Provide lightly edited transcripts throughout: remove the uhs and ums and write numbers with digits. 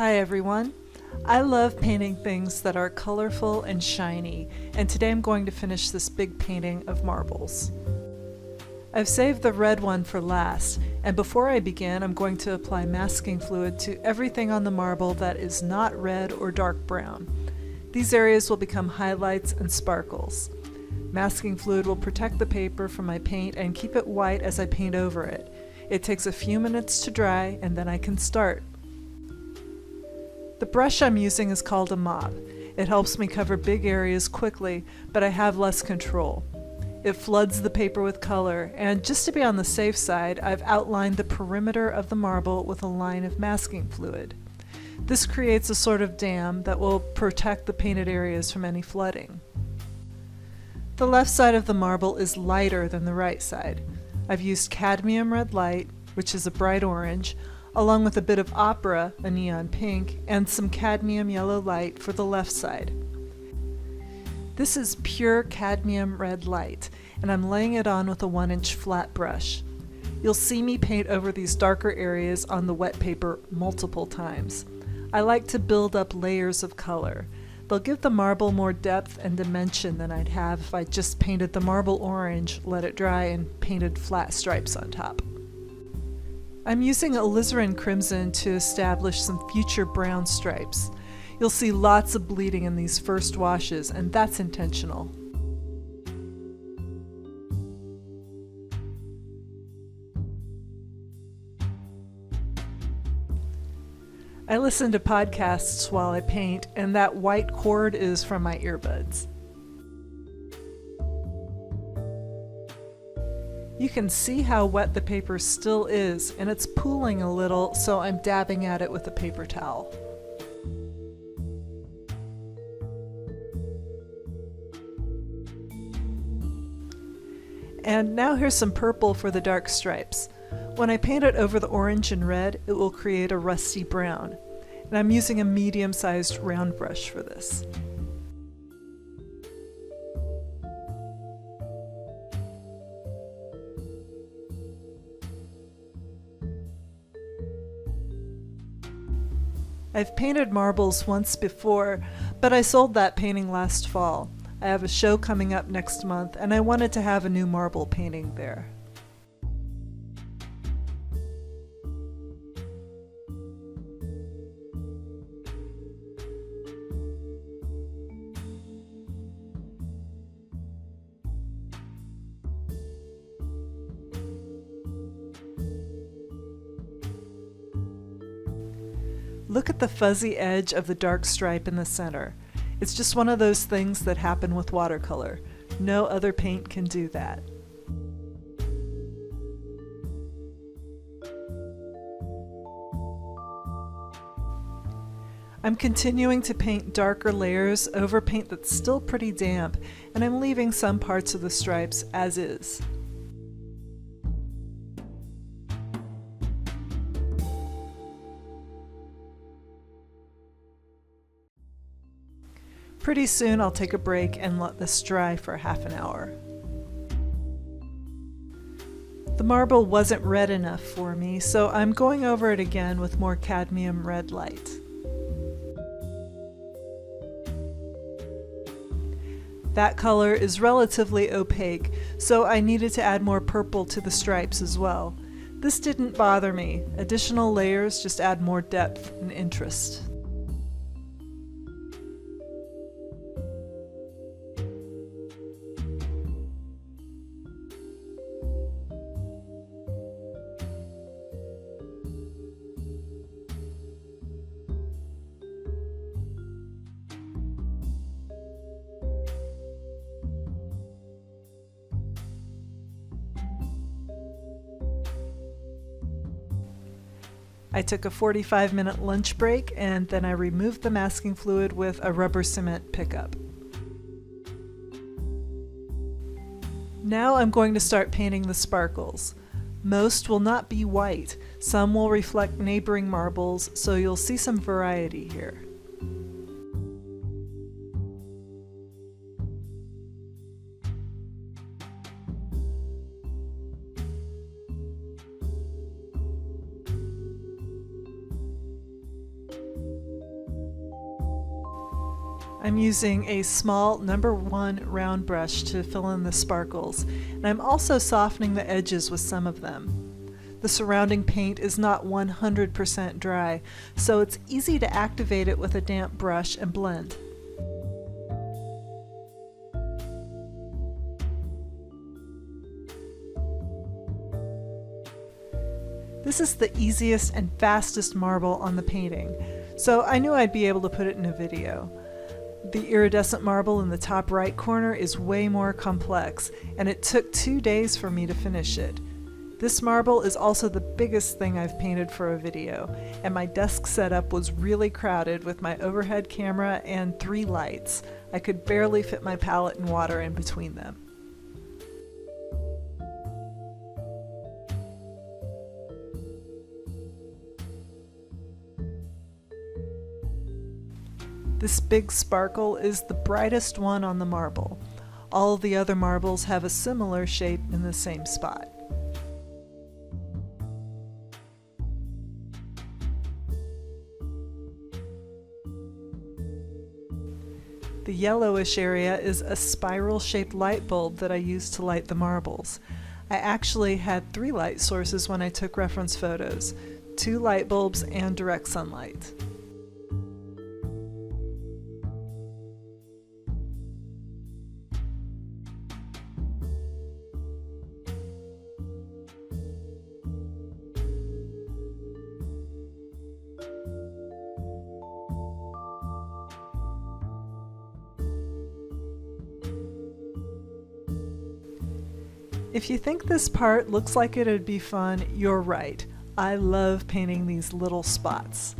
Hi everyone. I love painting things that are colorful and shiny, and today I'm going to finish this big painting of marbles. I've saved the red one for last, and before I begin I'm going to apply masking fluid to everything on the marble that is not red or dark brown. These areas will become highlights and sparkles. Masking fluid will protect the paper from my paint and keep it white as I paint over it. It takes a few minutes to dry and then I can start. The brush I'm using is called a mauve. It helps me cover big areas quickly, but I have less control. It floods the paper with color, and just to be on the safe side, I've outlined the perimeter of the marble with a line of masking fluid. This creates a sort of dam that will protect the painted areas from any flooding. The left side of the marble is lighter than the right side. I've used cadmium red light, which is a bright orange, along with a bit of opera, a neon pink, and some cadmium yellow light for the left side. This is pure cadmium red light, and I'm laying it on with a 1-inch flat brush. You'll see me paint over these darker areas on the wet paper multiple times. I like to build up layers of color. They'll give the marble more depth and dimension than I'd have if I just painted the marble orange, let it dry, and painted flat stripes on top. I'm using alizarin crimson to establish some future brown stripes. You'll see lots of bleeding in these first washes, and that's intentional. I listen to podcasts while I paint, and that white cord is from my earbuds. You can see how wet the paper still is, and it's pooling a little, so I'm dabbing at it with a paper towel. And now here's some purple for the dark stripes. When I paint it over the orange and red, it will create a rusty brown. And I'm using a medium-sized round brush for this. I've painted marbles once before, but I sold that painting last fall. I have a show coming up next month, and I wanted to have a new marble painting there. Look at the fuzzy edge of the dark stripe in the center. It's just one of those things that happen with watercolor. No other paint can do that. I'm continuing to paint darker layers over paint that's still pretty damp, and I'm leaving some parts of the stripes as is. Pretty soon I'll take a break and let this dry for half an hour. The marble wasn't red enough for me, so I'm going over it again with more cadmium red light. That color is relatively opaque, so I needed to add more purple to the stripes as well. This didn't bother me. Additional layers just add more depth and interest. I took a 45-minute lunch break, and then I removed the masking fluid with a rubber cement pickup. Now I'm going to start painting the sparkles. Most will not be white. Some will reflect neighboring marbles, so you'll see some variety here. I'm using a small #1 round brush to fill in the sparkles, and I'm also softening the edges with some of them. The surrounding paint is not 100% dry, so it's easy to activate it with a damp brush and blend. This is the easiest and fastest marble on the painting, so I knew I'd be able to put it in a video. The iridescent marble in the top right corner is way more complex, and it took 2 days for me to finish it. This marble is also the biggest thing I've painted for a video, and my desk setup was really crowded with my overhead camera and 3 lights. I could barely fit my palette and water in between them. This big sparkle is the brightest one on the marble. All the other marbles have a similar shape in the same spot. The yellowish area is a spiral-shaped light bulb that I used to light the marbles. I actually had 3 light sources when I took reference photos, 2 light bulbs and direct sunlight. If you think this part looks like it'd be fun, you're right. I love painting these little spots.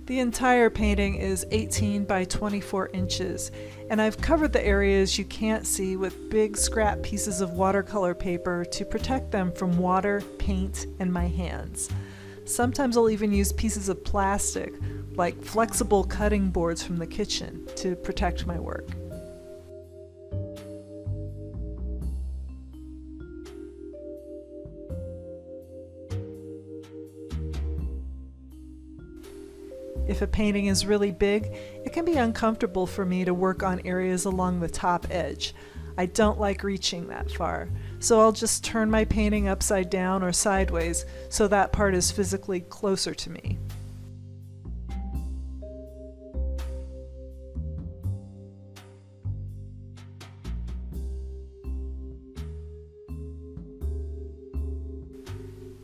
The entire painting is 18 by 24 inches, and I've covered the areas you can't see with big scrap pieces of watercolor paper to protect them from water, paint, and my hands. Sometimes I'll even use pieces of plastic, like flexible cutting boards from the kitchen, to protect my work. If a painting is really big, it can be uncomfortable for me to work on areas along the top edge. I don't like reaching that far, so I'll just turn my painting upside down or sideways so that part is physically closer to me.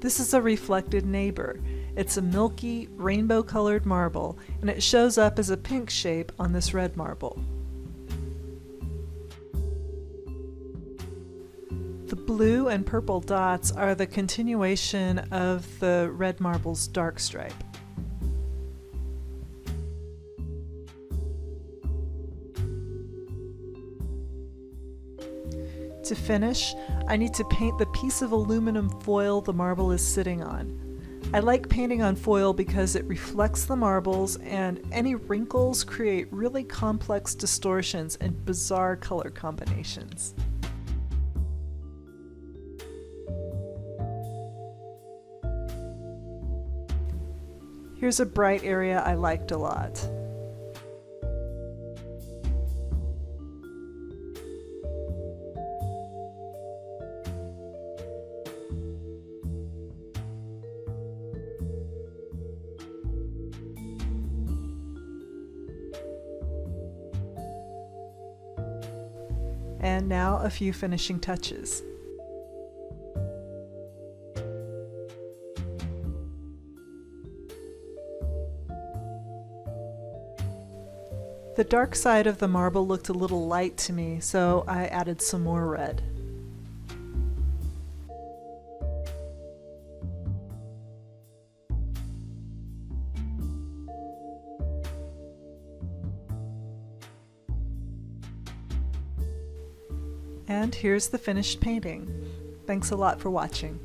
This is a reflected neighbor. It's a milky, rainbow-colored marble, and it shows up as a pink shape on this red marble. The blue and purple dots are the continuation of the red marble's dark stripe. To finish, I need to paint the piece of aluminum foil the marble is sitting on. I like painting on foil because it reflects the marbles, and any wrinkles create really complex distortions and bizarre color combinations. Here's a bright area I liked a lot. And now a few finishing touches. The dark side of the marble looked a little light to me, so I added some more red. And here's the finished painting. Thanks a lot for watching.